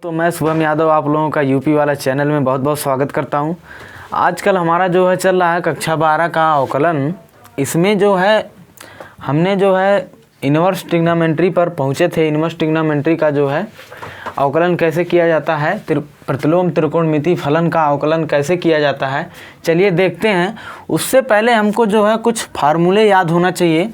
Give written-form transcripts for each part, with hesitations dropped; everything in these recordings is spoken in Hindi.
तो मैं शुभम यादव आप लोगों का यूपी वाला चैनल में बहुत बहुत स्वागत करता हूं। आजकल हमारा जो है चल रहा है कक्षा 12 का अवकलन। इसमें जो है हमने जो है इनवर्स ट्रिग्नोमेट्री पर पहुंचे थे। इनवर्स ट्रिग्नोमेट्री का जो है अवकलन कैसे किया जाता है, प्रतिलोम त्रिकोणमिति फलन का अवकलन कैसे किया जाता है, चलिए देखते हैं। उससे पहले हमको जो है कुछ फार्मूले याद होना चाहिए।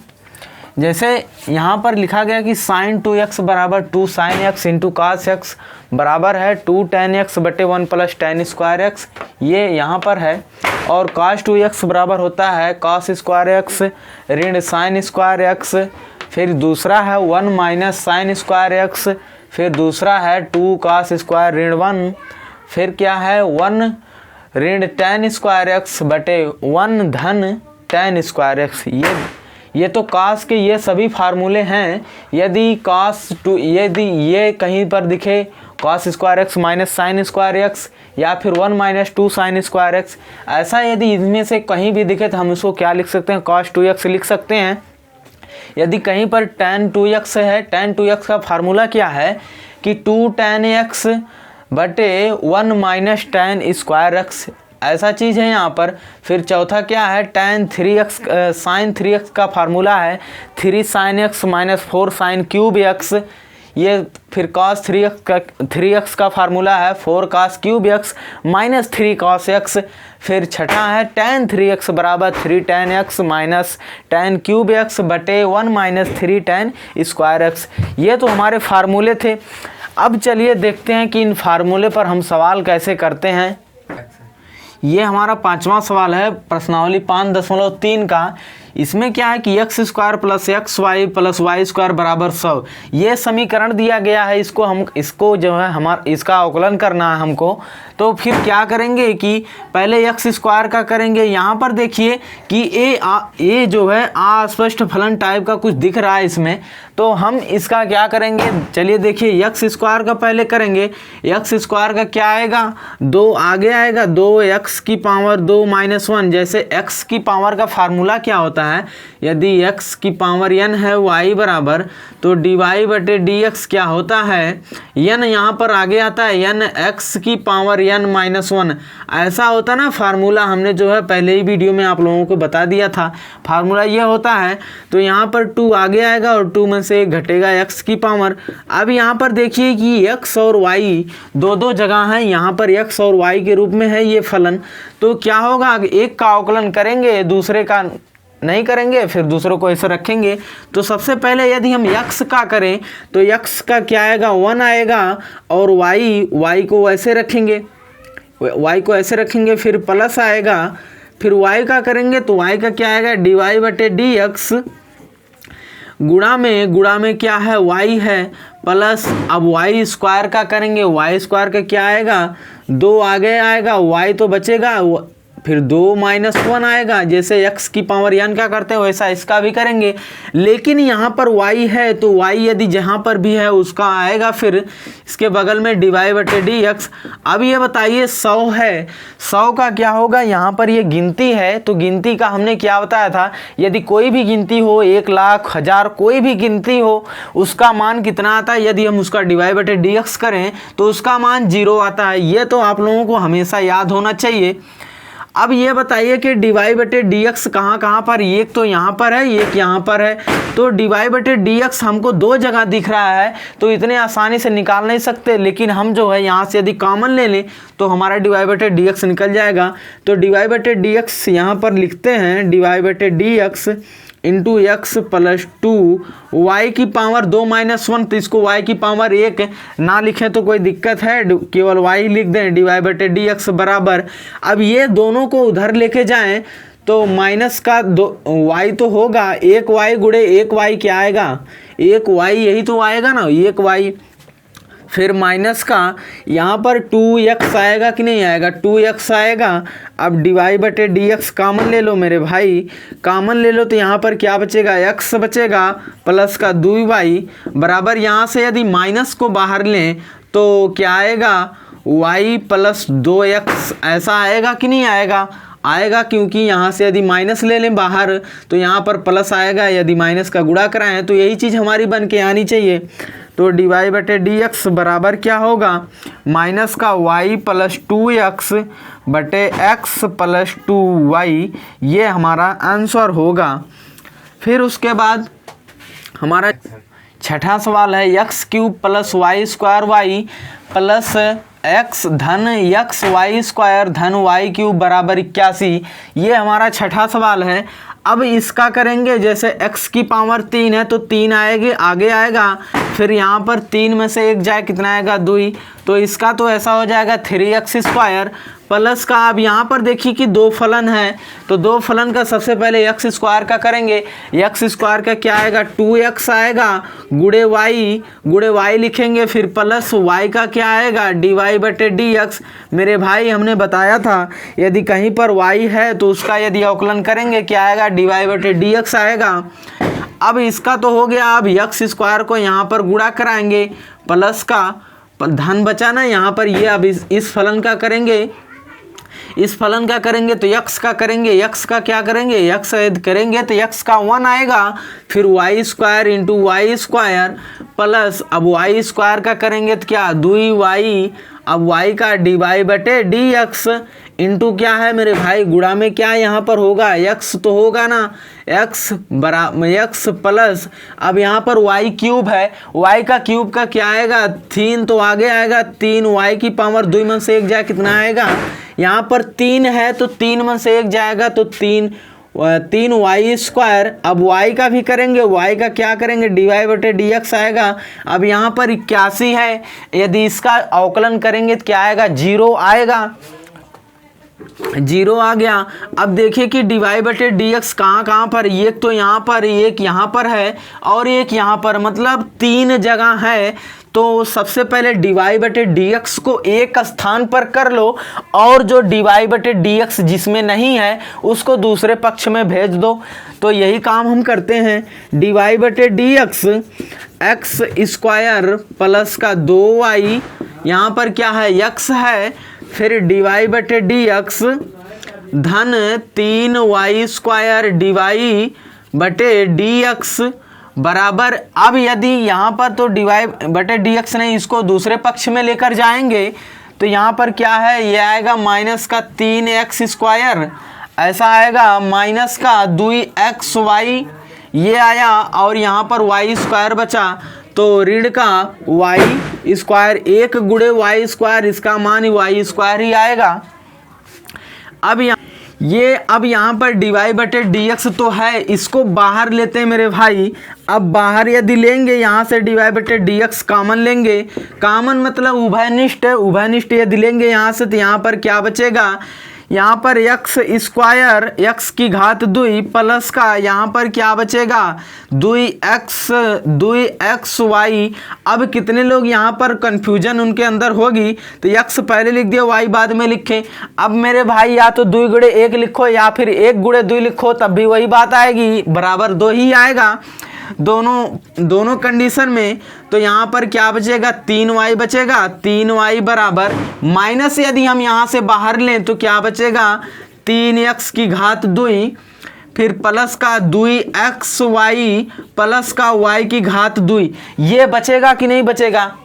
जैसे यहाँ पर लिखा गया कि sin 2x बराबर 2 sin x into cos x बराबर है 2 tan x बटे 1 प्लस tan स्क्वायर x, ये यहाँ पर है। और cos 2x बराबर होता है cos स्क्वायर x ऋण sin स्क्वायर x, फिर दूसरा है 1 माइनस sin स्क्वायर x, फिर दूसरा है 2 cos स्क्वायर ऋण 1, फिर क्या है 1 ऋण tan स्क्वायर x बटे 1 धन tan स्क्वायर x। ये तो cos के ये सभी फार्मूले हैं। यदि ये कहीं पर दिखे cos square x minus sine square x या फिर 1 माइनस 2 साइन स्क्वायर x, ऐसा यदि इनमें से कहीं भी दिखे तो हम इसको क्या लिख सकते हैं, cos 2x लिख सकते हैं। यदि कहीं पर tan 2x है, tan 2x का फार्मूला क्या है कि 2 tan x बटे 1 माइनस tan स्क्वायर x, ऐसा चीज़ है यहाँ पर। फिर चौथा क्या है tan 3x sin 3x का फार्मूला है 3 sin x minus 4 sin cube x, ये फिर cos 3x का फार्मूला है 4 cos cube x minus 3 cos x। फिर छठा है tan 3x बराबर 3 tan x minus tan cube x बटे 1 माइनस 3 tan स्क्वायर x। ये तो हमारे फार्मूले थे। अब चलिए देखते हैं कि इन फार्मूले पर हम सवाल कैसे करते हैं। ये हमारा 5वां सवाल है प्रश्नावली 5.3 का। इसमें क्या है कि x square plus x y plus y square बराबर 100, ये समीकरण दिया गया है। इसको जो है इसका अवकलन करना है हमको। तो फिर क्या करेंगे कि पहले एक्स स्क्वायर का करेंगे। यहाँ पर देखिए कि ए जो है अस्पष्ट फलन टाइप का कुछ दिख रहा है इसमें, तो हम इसका क्या करेंगे, चलिए देखिए एक्स स्क्वायर का पहले करेंगे। एक्स स्क्वायर का क्या आएगा, 2 आगे आएगा 2x की पावर 2 माइनस 1। जैसे x की पावर का फार्मूला क्या होता है, यदि x की पावर n है y बराबर, तो dy बटे dx क्या होता है, n यहाँ पर आगे आता है n x की पावर n माइनस 1, ऐसा होता ना फार्मूला। हमने जो है पहले ही वीडियो में आप लोगों को बता दिया था, फार्मूला ये होता है। तो यहाँ पर 2 आगे आएगा और 2 में से घटेगा x की पावर। अब यहाँ पर देखिए कि x और y दो जगह हैं, यहाँ पर x और y के रूप में है ये फलन। तो क्या होगा, एक का अवकलन करेंगे दूसरे का नहीं करेंगे, फिर दूसरों को ऐसे रखेंगे। तो सबसे पहले यदि हम x का करें तो x का क्या आएगा, 1 आएगा, और y को ऐसे रखेंगे, y को ऐसे रखेंगे, फिर प्लस आएगा। फिर y का करेंगे तो y का क्या आएगा, dy बटे dx, गुणा में क्या है, y है, प्लस अब y स्क्वायर का करेंगे। y स्क्वायर का क्या आएगा, 2 आगे आएगा, y तो बचेगा, फिर 2 माइनस 1 आएगा। जैसे x की पावर n का करते हैं वैसा इसका भी करेंगे। लेकिन यहाँ पर y है तो y यदि जहाँ पर भी है उसका आएगा, फिर इसके बगल में dy बटे dx। अब ये बताइए 100 है, 100 का क्या होगा, यहाँ पर ये गिनती है तो गिनती का हमने क्या बताया था, यदि कोई भी गिनती हो, 1 लाख 1000 कोई भी गिनती हो, उसका मान कितना आता है, यदि हम उसका dy बटे dx करें तो उसका मान 0 आता है। ये तो आप लोगों को हमेशा याद होना चाहिए। अब ये बताइए कि dy बटे dx कहाँ पर, एक तो यहाँ पर है, एक यहाँ पर है। तो dy बटे dx हमको 2 जगह दिख रहा है, तो इतने आसानी से निकाल नहीं सकते। लेकिन हम जो है यहाँ से यदि कॉमन ले लें तो हमारा dy बटे dx निकल जाएगा। तो dy बटे dx यहाँ पर लिखते हैं, dy बटे dx into x plus 2 y की पावर 2 माइनस 1, तो इसको y की पावर 1 ना लिखें तो कोई दिक्कत है, केवल y लिख दें, dy बटे dx बराबर। अब ये दोनों को उधर लेके जाएं तो माइनस का 2 y तो होगा, 1 y गुणे 1 y क्या आएगा, 1 y, यही तो आएगा ना, 1 y। फिर माइनस का यहाँ पर 2x आएगा कि नहीं आएगा, 2x आएगा। अब dy बटे dx कॉमन ले लो मेरे भाई, कॉमन ले लो तो यहाँ पर क्या बचेगा, x बचेगा प्लस का 2y बराबर। यहाँ से यदि माइनस को बाहर लें तो क्या आएगा, y प्लस 2x, ऐसा आएगा कि नहीं आएगा, आएगा, क्योंकि यहाँ से यदि माइनस ले लें बाहर तो यहाँ पर प्लस आएगा, यदि माइनस का गुणा कराएं तो यही चीज़ हमारी बन के आनी चाहिए। तो dy बटे dx बराबर क्या होगा, माइनस का y प्लस 2x बटे x प्लस 2y, ये हमारा आंसर होगा। फिर उसके बाद हमारा छठा सवाल है x cube plus y square y plus x धन एक्स वाई स्क्वायर धन वाई क्यूब बराबर 81। ये हमारा छठा सवाल है। अब इसका करेंगे, जैसे x की पावर 3 है तो 3 आएगी, आगे आएगा, फिर यहाँ पर 3 में से 1 जाए कितना आएगा 2, तो इसका तो ऐसा हो जाएगा 3x स्क्वायर प्लस का। अब यहाँ पर देखिए कि दो फलन है, तो दो फलन का सबसे पहले एक्स स्क्वायर का करेंगे। एक्स स्क्वायर का क्या आएगा 2x आएगा गुड़े y लिखेंगे, फिर प्लस y का क्या आएगा dy बटे dx। मेरे भाई हमने बताया था यदि कहीं पर y है तो उसका यदि अवकलन करेंगे क्या आएगा dy बटे dx आएगा। अब इसका तो हो गया। अब एक्स स्क्वायर को यहाँ पर गुणा कराएंगे, प्लस का धन बचा ना यहाँ पर, ये अब इस फलन का करेंगे, इस फलन का करेंगे तो x का करेंगे, x का क्या करेंगे x ऐड करेंगे तो x का 1 आएगा, फिर y square into y square plus अब वाई स्क्वायर का करेंगे तो क्या 2y, अब y का dy बटे dx इंटू क्या है मेरे भाई गुणा में क्या यहाँ पर होगा x तो होगा ना, x प्लस अब यहाँ पर y क्यूब है, y का क्यूब का क्या आएगा 3, तो आगे आएगा 3y की पावर 2 में से 1 जाए कितना आएगा, यहाँ पर 3 है तो 3 में से 1 जाएगा तो 3y स्क्वायर। अब y का भी करेंगे, y का क्या करेंगे dy बटे dx आएगा। अब यहाँ पर 81 है, यदि इसका अवकलन करेंगे तो क्या आएगा 0 आएगा, 0 आ गया। अब देखिए कि dy बटे dx कहाँ पर, एक तो यहाँ पर, एक यहाँ पर है और एक यहाँ पर, मतलब 3 जगह है। तो सबसे पहले dy बटे dx को एक स्थान पर कर लो और जो dy बटे dx जिसमें नहीं है उसको दूसरे पक्ष में भेज दो। तो यही काम हम करते हैं। dy बटे dx एक्स स्क्वायर प्लस का 2y, यहाँ पर क्या है x है, फिर dy बटे dx धन 3y स्क्वायर dy बटे dx बराबर। अब यदि यहाँ पर तो dy बटे dx नहीं, इसको दूसरे पक्ष में लेकर जाएंगे तो यहाँ पर क्या है, ये आएगा माइनस का 3x स्क्वायर, ऐसा आएगा माइनस का 2xy, ये आया और यहाँ पर y स्क्वायर बचा तो ऋण का y स्क्वायर, 1 गुणे y स्क्वायर, इसका मान y स्क्वायर ही आएगा। अब यहाँ पर dy बटे dx तो है, इसको बाहर लेते हैं मेरे भाई। अब बाहर यदि लेंगे यहाँ से dy बटे dx कॉमन लेंगे, कॉमन मतलब उभयनिष्ठ है, उभयनिष्ठ यदि लेंगे यहाँ से तो यहाँ पर क्या बचेगा, यहाँ पर x स्क्वायर x की घात 2 प्लस का यहाँ पर क्या बचेगा 2xy। अब कितने लोग यहाँ पर कंफ्यूजन उनके अंदर होगी तो x पहले लिख दिया y बाद में लिखें। अब मेरे भाई या तो 2 गुणे 1 लिखो या फिर 1 गुणे 2 लिखो, तब भी वही बात आएगी, बराबर 2 ही आएगा दोनों कंडीशन में। तो यहाँ पर क्या बचेगा 3y बचेगा, 3y बराबर माइनस यदि हम यहाँ से बाहर लें तो क्या बचेगा 3x की घात 2 फिर प्लस का 2xy प्लस का y की घात 2, ये बचेगा कि नहीं बचेगा,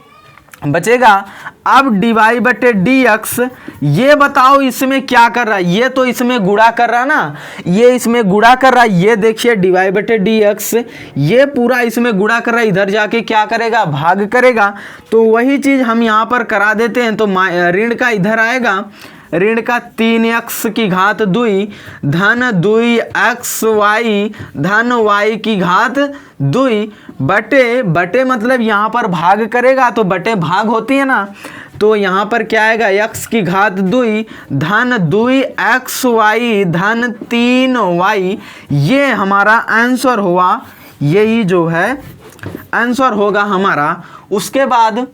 बचेगा। अब dy बटे dx, ये बताओ इसमें क्या कर रहा है, ये तो इसमें गुणा कर रहा ना, ये इसमें गुणा कर रहा है, ये देखिए dy बटे dx ये पूरा इसमें गुणा कर रहा है, इधर जाके क्या करेगा भाग करेगा। तो वही चीज हम यहाँ पर करा देते हैं। तो ऋण का इधर आएगा, ऋण का 3x की घात 2 धन 2xy धन y की घात 2 बटे मतलब यहाँ पर भाग करेगा तो बटे भाग होती है ना, तो यहाँ पर क्या आएगा x की घात 2 धन 2xy धन 3y, ये हमारा आंसर हुआ, यही जो है आंसर होगा हमारा। उसके बाद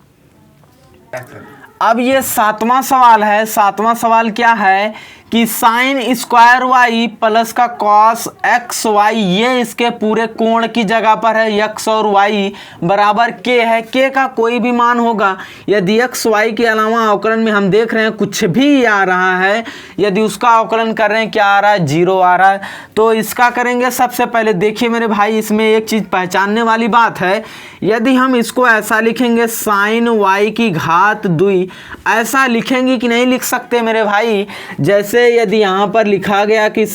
अब ये 7वां सवाल है। 7वां सवाल क्या है कि साइन स्क्वायर वाई प्लस का कॉस एक्स वाई, ये इसके पूरे कोण की जगह पर है। एक्स और वाई बराबर के है, के का कोई भी मान होगा। यदि एक्स वाई के अलावा अवकलन में हम देख रहे हैं कुछ भी आ रहा है, यदि उसका अवकलन कर रहे हैं क्या आ रहा है, 0 आ रहा है, तो इसका करेंगे। सबसे पहले देखिए मेरे भाई, इसमें एक चीज़ पहचानने वाली बात है। यदि हम इसको ऐसा लिखेंगे साइन वाई की घात 2, ऐसा लिखेंगे कि नहीं लिख सकते मेरे भाई। जैसे यदि यहाँ पर लिखा गया कि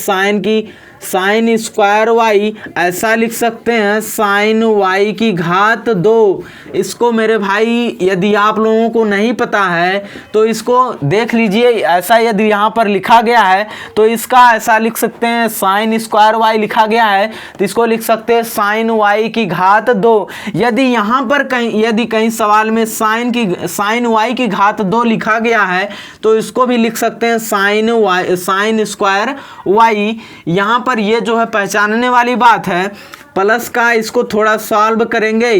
साइन स्क्वायर वाई, ऐसा लिख सकते हैं साइन वाई की घात 2। इसको मेरे भाई यदि आप लोगों को नहीं पता है तो इसको देख लीजिए, ऐसा यदि यहाँ पर लिखा गया है तो इसका ऐसा लिख सकते हैं, साइन स्क्वायर वाई लिखा गया है तो इसको लिख सकते हैं साइन वाई की घात 2। यदि यहाँ पर कहीं सवाल में साइन वाई की घात 2 लिखा गया है तो इसको भी लिख सकते हैं साइन स्क्वायर वाई। यहाँ पर ये जो है पहचानने वाली बात है। प्लस का इसको थोड़ा सॉल्व करेंगे,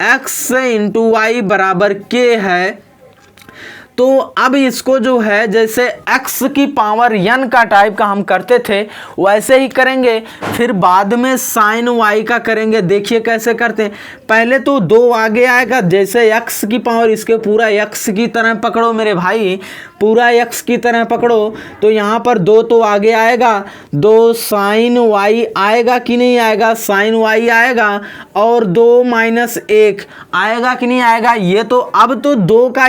एक्स इंटू वाई बराबर के है। तो अब इसको जो है जैसे x की पावर n का टाइप का हम करते थे वैसे ही करेंगे, फिर बाद में साइन y का करेंगे। देखिए कैसे करते हैं, पहले तो 2 आगे आएगा, जैसे x की पावर इसके पूरा x की तरह पकड़ो मेरे भाई, पूरा x की तरह पकड़ो, तो यहाँ पर 2 तो आगे आएगा, 2 साइन y आएगा कि नहीं आएगा, साइन y आएगा, और 2 माइनस 1 आएगा कि नहीं आएगा। ये तो अब तो 2 का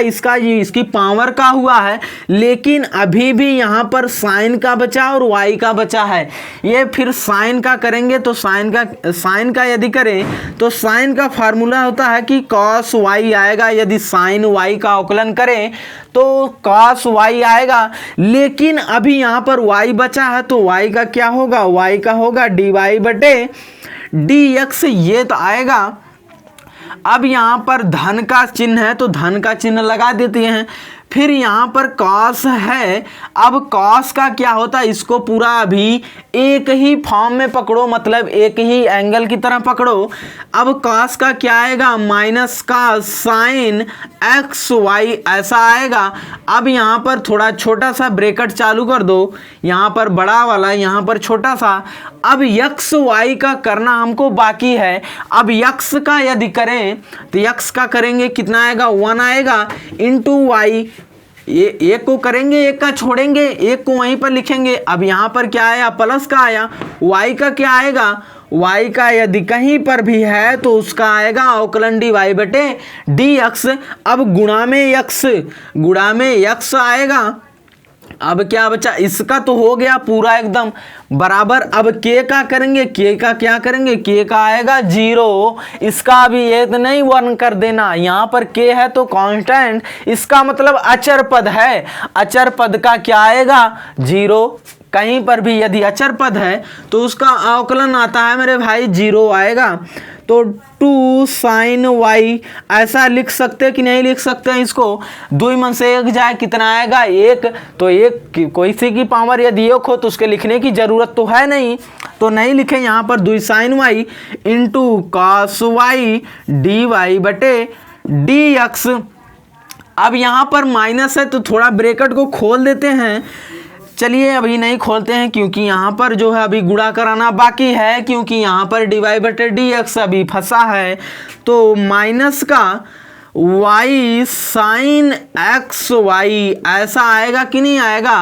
इसकी पावर का हुआ है, लेकिन अभी भी यहाँ पर साइन का बचा और y का बचा है। ये फिर साइन का करेंगे तो साइन का यदि करें तो साइन का फार्मूला होता है कि cos y आएगा। यदि साइन y का अवकलन करें तो cos y आएगा, लेकिन अभी यहाँ पर y बचा है तो y का क्या होगा, y का होगा dy बटे dx, ये तो आएगा। अब यहाँ पर धन का चिन्ह है तो धन का चिन्ह लगा देते हैं। फिर यहाँ पर कॉस है, अब कॉस का क्या होता है, इसको पूरा अभी एक ही फॉर्म में पकड़ो, मतलब एक ही एंगल की तरह पकड़ो। अब कॉस का क्या आएगा, माइनस का साइन एक्स वाई ऐसा आएगा। अब यहाँ पर थोड़ा छोटा सा ब्रैकेट चालू कर दो, यहाँ पर बड़ा वाला, यहाँ पर छोटा सा। अब यक्स वाई का करना हमको बाकी है। अब यक्स का यदि करें तो यक्स का करेंगे कितना आएगा, 1 आएगा इंटू वाई। ये एक को करेंगे, एक का छोड़ेंगे, एक को वहीं पर लिखेंगे। अब यहाँ पर क्या आया, प्लस का आया। वाई का क्या आएगा, वाई का यदि कहीं पर भी है तो उसका आएगा अवकलन डी वाई बटे डी एक्स। अब गुणा में यक्स आएगा। अब क्या बचा, इसका तो हो गया पूरा एकदम बराबर। अब के का करेंगे, के का क्या करेंगे, के का आएगा 0। इसका भी ये तो नहीं 1 कर देना, यहाँ पर के है तो कांस्टेंट, इसका मतलब अचर पद है। अचर पद का क्या आएगा 0। कहीं पर भी यदि अचर पद है तो उसका अवकलन आता है मेरे भाई 0 आएगा। तो 2 साइन वाई ऐसा लिख सकते कि नहीं लिख सकते हैं। इसको 2 में से 1 जाए कितना आएगा 1, तो 1 कोई सी की पावर यदि 1 हो तो उसके लिखने की जरूरत तो है नहीं, तो नहीं लिखे। यहाँ पर 2 sine y into cos y d y बटे डी एक्स। अब यहाँ पर माइनस है तो थोड़ा ब्रैकेट को खोल देते हैं। चलिए अभी नहीं खोलते हैं क्योंकि यहाँ पर जो है अभी गुणा कराना बाकी है, क्योंकि यहाँ पर डी वाई बटे डी एक्स अभी फंसा है। तो माइनस का y साइन एक्स वाई ऐसा आएगा कि नहीं आएगा।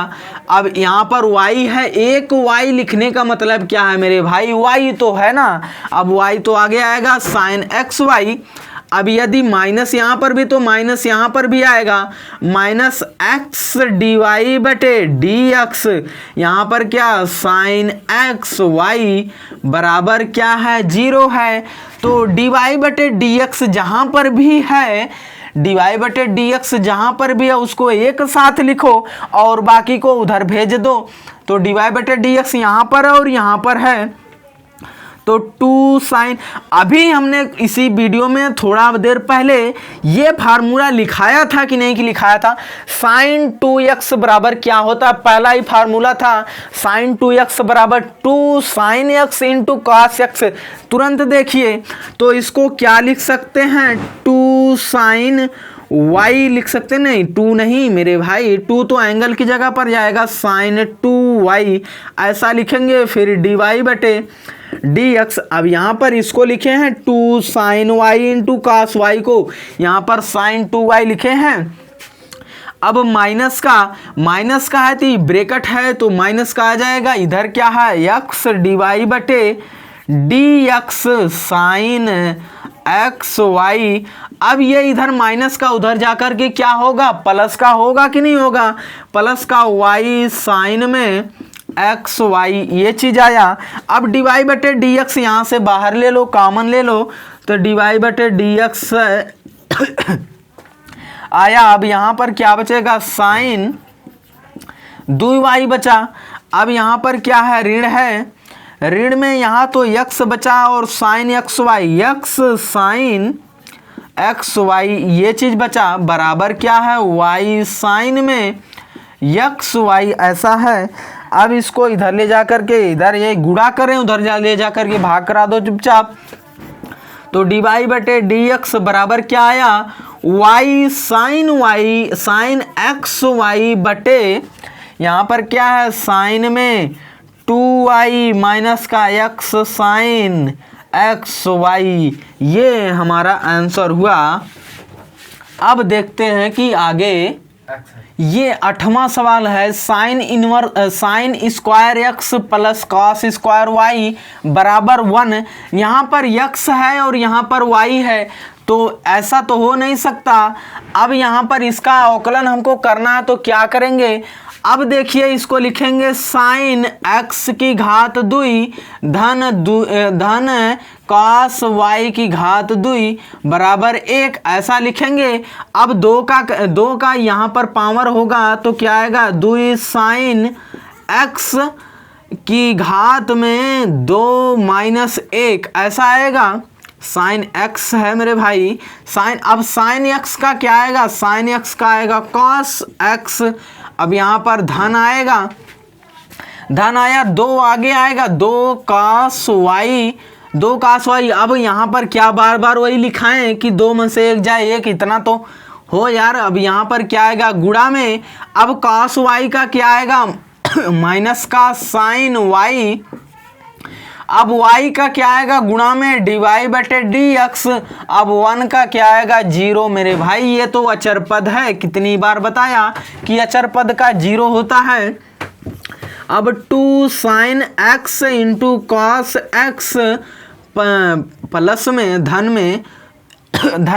अब यहाँ पर y है, एक y लिखने का मतलब क्या है मेरे भाई, y तो है ना। अब y तो आगे आएगा साइन एक्स वाई। अब यदि माइनस यहाँ पर भी तो माइनस यहाँ पर भी आएगा, माइनस एक्स डी वाई बटे डी एक्स। यहाँ पर क्या साइन एक्स वाई बराबर क्या है 0 है। तो डी वाई बटे डी एक्स जहाँ पर भी है, डी वाई बटे डी एक्स जहाँ पर भी है उसको एक साथ लिखो और बाकी को उधर भेज दो। तो डी वाई बटे डी एक्स यहाँ पर है और यहाँ पर है तो 2 साइन। अभी हमने इसी वीडियो में थोड़ा देर पहले ये फार्मूला लिखाया था कि नहीं कि लिखाया था, साइन 2x बराबर क्या होता है, पहला ही फार्मूला था साइन 2x बराबर 2 sine x into cos x। तुरंत देखिए तो इसको क्या लिख सकते हैं, 2 साइन y लिख सकते नहीं, 2 नहीं मेरे भाई, 2 तो एंगल की जगह पर जाएगा, साइन 2y ऐसा लिखेंगे। फिर dy बटे dx, अब यहाँ पर इसको लिखे हैं 2 sine y into cos y को यहाँ पर साइन 2y लिखे हैं। अब माइनस का है तो ब्रैकेट है तो माइनस का आ जाएगा, इधर क्या है x dy बटे dx साइन एक्स वाई। अब ये इधर माइनस का उधर जाकर के क्या होगा, प्लस का होगा कि नहीं होगा, प्लस का y साइन में एक्स वाई, ये चीज आया। अब dy बटे dx यहाँ से बाहर ले लो, कॉमन ले लो, तो dy बटे dx आया। अब यहाँ पर क्या बचेगा, साइन 2y बचा। अब यहाँ पर क्या है, ऋण है, ऋण में यहाँ तो x बचा और sine x y, x sine x y ये चीज बचा, बराबर क्या है y साइन में एक्स वाई ऐसा है। अब इसको इधर ले जा करके, इधर ये गुणा करें, उधर ले जा करके भाग करा दो चुपचाप, तो dy बटे dx बराबर क्या आया, y साइन एक्स वाई बटे यहाँ पर क्या है, साइन में 2y माइनस का x साइन एक्स वाई, ये हमारा आंसर हुआ। अब देखते हैं कि आगे ये 8वां सवाल है, sine square x plus cos square y बराबर 1। यहाँ पर x है और यहाँ पर y है, तो ऐसा तो हो नहीं सकता। अब यहाँ पर इसका अवकलन हमको करना है, तो क्या करेंगे, अब देखिए इसको लिखेंगे साइन एक्स की घात 2 धन कॉस वाई की घात 2 बराबर 1 ऐसा लिखेंगे। अब 2 का यहाँ पर पावर होगा तो क्या आएगा, 2 साइन एक्स की घात में 2 माइनस 1 ऐसा आएगा। साइन एक्स है मेरे भाई, साइन, अब साइन एक्स का क्या आएगा, साइन एक्स का आएगा कॉस एक्स। अब यहाँ पर धन आएगा, धन आया, 2 आगे आएगा, 2 कास वाई, 2 कास वाई। अब यहाँ पर क्या बार बार वही लिखाएं कि 2 में से 1 जाए 1, इतना तो हो यार। अब यहाँ पर क्या आएगा, गुणा में, अब कास वाई का क्या आएगा माइनस का साइन वाई, अब y का क्या आएगा गुणा में dy बटे dx, अब 1 का क्या आएगा 0 मेरे भाई, ये तो अचर पद है, कितनी बार बताया कि अचर पद का 0 होता है। अब 2 sine x into cos x plus में, धन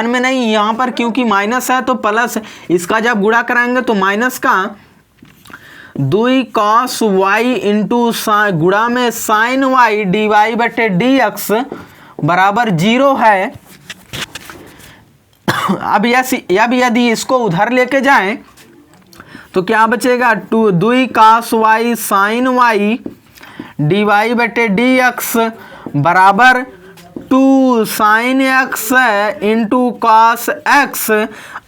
में नहीं, यहाँ पर क्योंकि माइनस है तो प्लस, इसका जब गुणा कराएंगे तो माइनस का 2 कॉस वाई इंटू गुणा में साइन वाई dy बटे dx बराबर 0 है। अब यदि इसको उधर लेके जाएं तो क्या बचेगा, 2 cos y sine y dy बटे dx बराबर 2 sine x into cos x.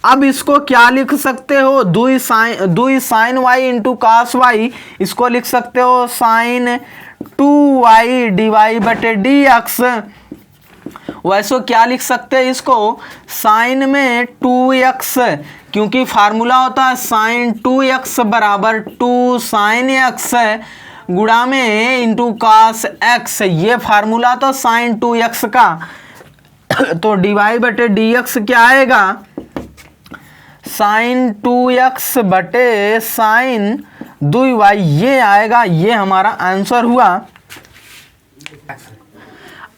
अब इसको क्या लिख सकते हो, 2 sine y into cos y, इसको लिख सकते हो साइन 2y dy बटे dx। वैसे क्या लिख सकते हैं इसको, साइन में 2x, क्योंकि फार्मूला होता है साइन 2x बराबर 2 साइन x गुणा में इंटू कॉस x, ये फार्मूला तो साइन 2x का। तो dy बटे dx क्या आएगा, साइन 2x बटे साइन 2y, ये आएगा, ये हमारा आंसर हुआ।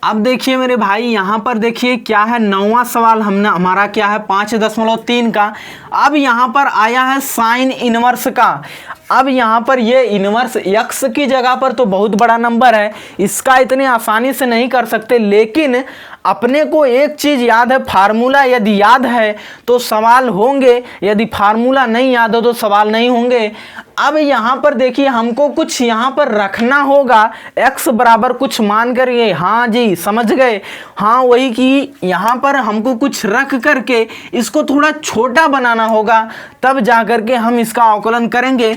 अब देखिए मेरे भाई यहाँ पर देखिए क्या है, 9वां सवाल हमारा क्या है 5.3 का। अब यहाँ पर आया है साइन इनवर्स का। अब यहाँ पर ये इनवर्स x की जगह पर तो बहुत बड़ा नंबर है, इसका इतने आसानी से नहीं कर सकते, लेकिन अपने को एक चीज़ याद है, फार्मूला यदि याद है तो सवाल होंगे, यदि फार्मूला नहीं याद हो तो सवाल नहीं होंगे। अब यहाँ पर देखिए हमको कुछ यहाँ पर रखना होगा, x बराबर कुछ मान करके, हाँ जी समझ गए, हाँ वही कि यहाँ पर हमको कुछ रख करके इसको थोड़ा छोटा बनाना होगा, तब जा करके हम इसका अवकलन करेंगे।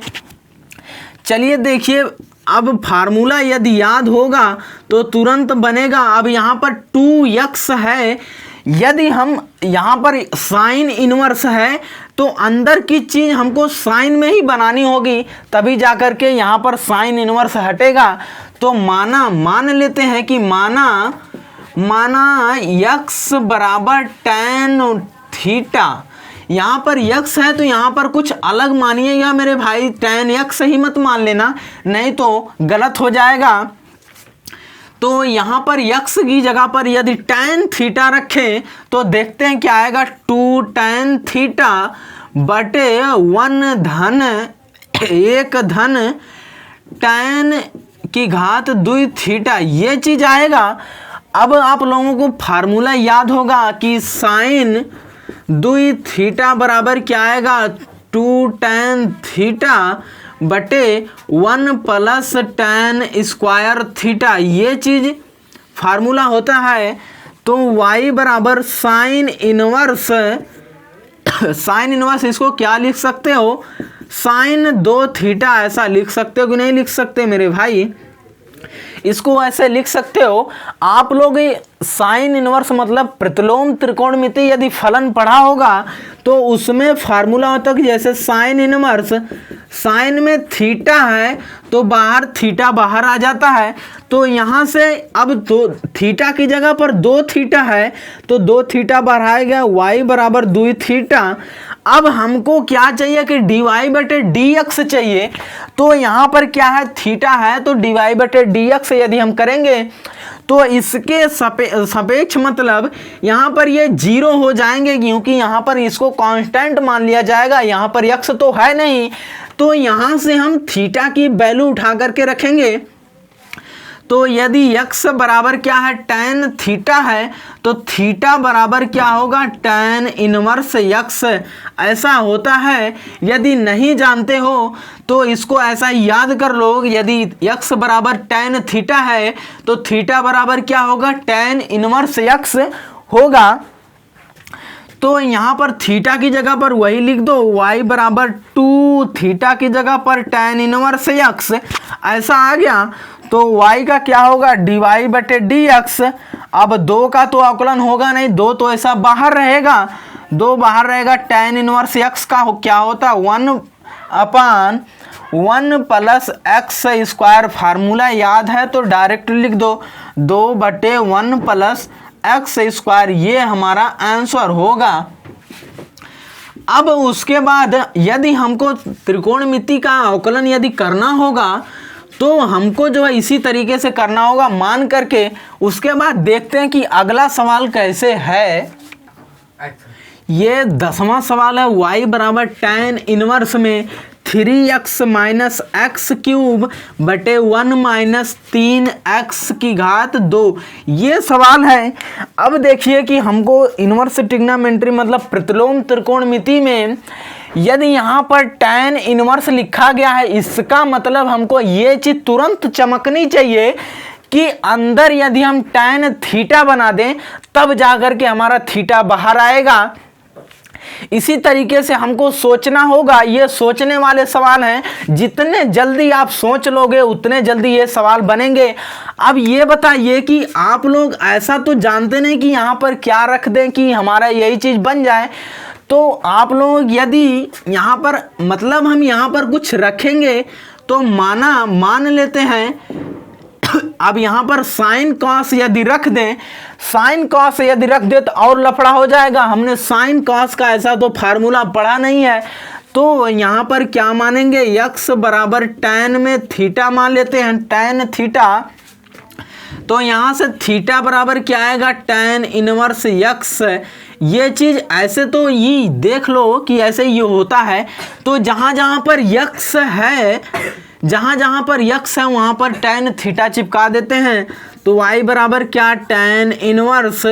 चलिए देखिए, अब फार्मूला यदि याद होगा तो तुरंत बनेगा। अब यहाँ पर 2x है, यदि हम यहाँ पर साइन इनवर्स है तो अंदर की चीज़ हमको साइन में ही बनानी होगी, तभी जाकर के यहाँ पर साइन इनवर्स हटेगा। तो मान लेते हैं कि माना यक्स बराबर टैन थीटा। यहाँ पर यक्स है तो यहाँ पर कुछ अलग मानिएगा मेरे भाई, टैन यक्स ही मत मान लेना, नहीं तो गलत हो जाएगा। तो यहाँ पर यक्स की जगह पर यदि टैन थीटा रखें तो देखते हैं क्या आएगा, 2 टैन थीटा बटे 1 धन 1 धन टैन की घात 2 थीटा, ये चीज़ आएगा। अब आप लोगों को फार्मूला याद होगा कि साइन 2 थीटा बराबर क्या आएगा, 2 टैन थीटा बटे 1 प्लस टैन स्क्वायर थीटा, ये चीज़ फार्मूला होता है। तो y बराबर साइन इनवर्स इसको क्या लिख सकते हो, साइन 2 थीटा ऐसा लिख सकते हो कि नहीं लिख सकते मेरे भाई, इसको ऐसे लिख सकते हो आप लोग। साइन इनवर्स मतलब प्रतिलोम त्रिकोणमिति यदि फलन पढ़ा होगा तो उसमें फार्मूला होता है कि जैसे साइन इनवर्स, साइन में थीटा है तो बाहर थीटा बाहर आ जाता है, तो यहाँ से अब 2 थीटा की जगह पर 2 थीटा है तो 2 थीटा बढ़ाएगा, y बराबर 2 थीटा। अब हमको क्या चाहिए कि dy बटे dx चाहिए, तो यहाँ पर क्या है, थीटा है तो dy बटे dx यदि हम करेंगे तो इसके सापेक्ष मतलब यहाँ पर ये 0 हो जाएंगे, क्योंकि यहाँ पर इसको कांस्टेंट मान लिया जाएगा, यहाँ पर x तो है नहीं, तो यहाँ से हम थीटा की वैल्यू उठा करके रखेंगे। तो यदि x बराबर क्या है, टैन थीटा है, तो थीटा बराबर क्या होगा, टैन इनवर्स x ऐसा होता है। यदि नहीं जानते हो तो इसको ऐसा याद कर लो, यदि x बराबर टैन थीटा है तो थीटा बराबर क्या होगा, टैन इनवर्स x होगा। तो यहाँ पर थीटा की जगह पर वही लिख दो, y बराबर 2 थीटा की जगह पर टैन इनवर्स x ऐसा आ गया। तो y का क्या होगा, dy बटे dx। अब 2 का तो अवकलन होगा नहीं, 2 तो ऐसा बाहर रहेगा, 2 बाहर रहेगा, टैन इनवर्स x का क्या होता है, 1/1 प्लस एक्स स्क्वायर। फार्मूला याद है तो डायरेक्ट लिख दो, 2 बटे 1 प्लस एक्स स्क्वायर, ये हमारा आंसर होगा। अब उसके बाद यदि हमको त्रिकोणमिति का अवकलन यदि करना होगा तो हमको जो है इसी तरीके से करना होगा मान करके। उसके बाद देखते हैं कि अगला सवाल कैसे है। ये 10वां सवाल है, y बराबर टैन इनवर्स में 3x माइनस एक्स क्यूब बटे 1 माइनस 3x की घात 2, ये सवाल है। अब देखिए कि हमको इनवर्स ट्रिग्नोमेट्री मतलब प्रतिलोम त्रिकोणमिति में यदि यहाँ पर टैन इनवर्स लिखा गया है, इसका मतलब हमको ये चीज़ तुरंत चमकनी चाहिए कि अंदर यदि हम टैन थीटा बना दें तब जाकर के हमारा थीटा बाहर आएगा। इसी तरीके से हमको सोचना होगा, ये सोचने वाले सवाल हैं, जितने जल्दी आप सोच लोगे उतने जल्दी ये सवाल बनेंगे। अब ये बताइए कि आप लोग ऐसा तो जानते नहीं कि यहाँ पर क्या रख दें कि हमारा यही चीज़ बन जाए। तो आप लोग यदि यहाँ पर मतलब हम यहाँ पर कुछ रखेंगे तो मान लेते हैं। अब यहाँ पर साइन कॉस यदि रख दें, साइन कॉस यदि रख दे तो और लफड़ा हो जाएगा। हमने साइन कॉस का ऐसा तो फार्मूला पढ़ा नहीं है, तो यहाँ पर क्या मानेंगे, x बराबर टैन में थीटा मान लेते हैं, टैन थीटा। तो यहाँ से थीटा बराबर क्या आएगा, टैन इनवर्स x। ये चीज़ ऐसे तो ये देख लो कि ऐसे ये होता है। तो जहाँ जहाँ पर x है, जहाँ पर x है वहाँ पर टैन थीटा चिपका देते हैं। तो y बराबर क्या, टैन इनवर्स,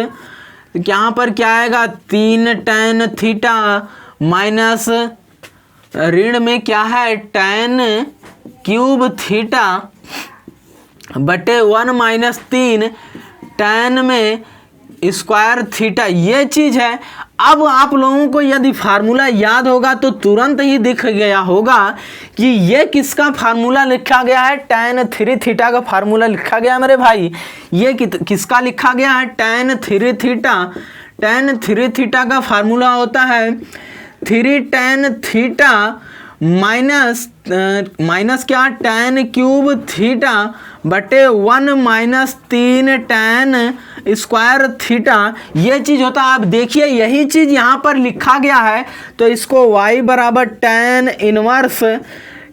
यहाँ पर क्या आएगा 3 टैन थीटा माइनस ऋण में क्या है टैन क्यूब थीटा बटे 1 माइनस 3 टैन में स्क्वायर थीटा, ये चीज़ है। अब आप लोगों को यदि फार्मूला याद होगा तो तुरंत ही दिख गया होगा कि ये किसका फार्मूला लिखा गया है, टैन 3 थीटा का फार्मूला लिखा गया मेरे भाई। ये किसका लिखा गया है, tan 3 theta, tan three theta का फार्मूला होता है 3 tan थीटा माइनस क्या tan क्यूब थीटा बटे 1 माइनस 3 tan स्क्वायर थीटा। ये चीज़ होता है। आप देखिए यही चीज़ यहाँ पर लिखा गया है, तो इसको y बराबर tan इनवर्स,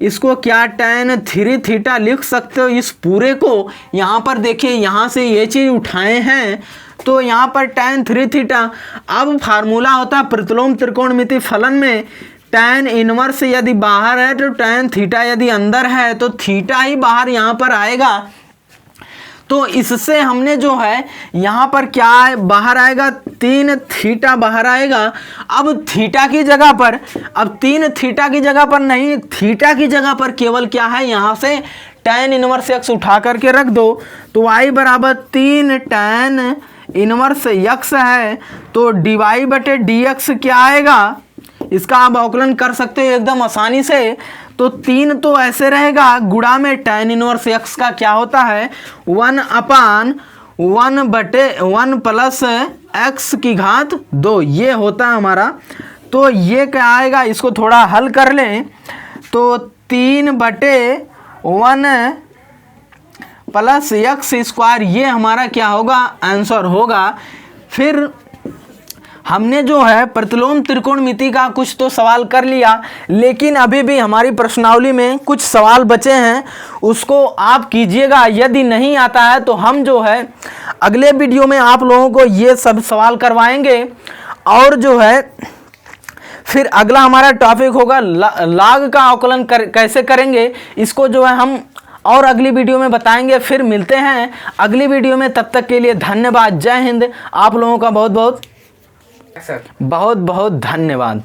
इसको क्या tan थ्री थीटा लिख सकते हो। इस पूरे को यहाँ पर देखिए, यहाँ से ये चीज़ उठाए हैं तो यहाँ पर tan थ्री थीटा। अब फार्मूला होता है प्रतिलोम त्रिकोणमिति फलन में tan इनवर्स यदि बाहर है तो tan थीटा यदि अंदर है तो थीटा ही बाहर यहाँ पर आएगा। तो इससे हमने जो है यहाँ पर क्या है बाहर आएगा 3 थीटा बाहर आएगा। अब थीटा की जगह पर, अब 3 थीटा की जगह पर नहीं, थीटा की जगह पर केवल क्या है यहाँ से tan इनवर्स x उठा करके रख दो, तो y बराबर 3 tan इनवर्स x है, तो dy बटे dx क्या आएगा, इसका आप अवकलन कर सकते हो एकदम आसानी से। तो 3 तो ऐसे रहेगा, गुणा में tan इनवर्स x का क्या होता है 1/1 बटे 1 प्लस x की घात 2, ये होता है हमारा। तो ये क्या आएगा, इसको थोड़ा हल कर लें तो 3/1 प्लस एक्स स्क्वायर, ये हमारा क्या होगा आंसर होगा। फिर हमने जो है प्रतिलोम त्रिकोणमिति का कुछ तो सवाल कर लिया, लेकिन अभी भी हमारी प्रश्नावली में कुछ सवाल बचे हैं, उसको आप कीजिएगा। यदि नहीं आता है तो हम जो है अगले वीडियो में आप लोगों को ये सब सवाल करवाएंगे। और जो है फिर अगला हमारा टॉपिक होगा लाग का अवकलन कैसे करेंगे, इसको जो है हम और अगली वीडियो में बताएंगे। फिर मिलते हैं अगली वीडियो में, तब तक के लिए धन्यवाद। जय हिंद। आप लोगों का बहुत बहुत धन्यवाद।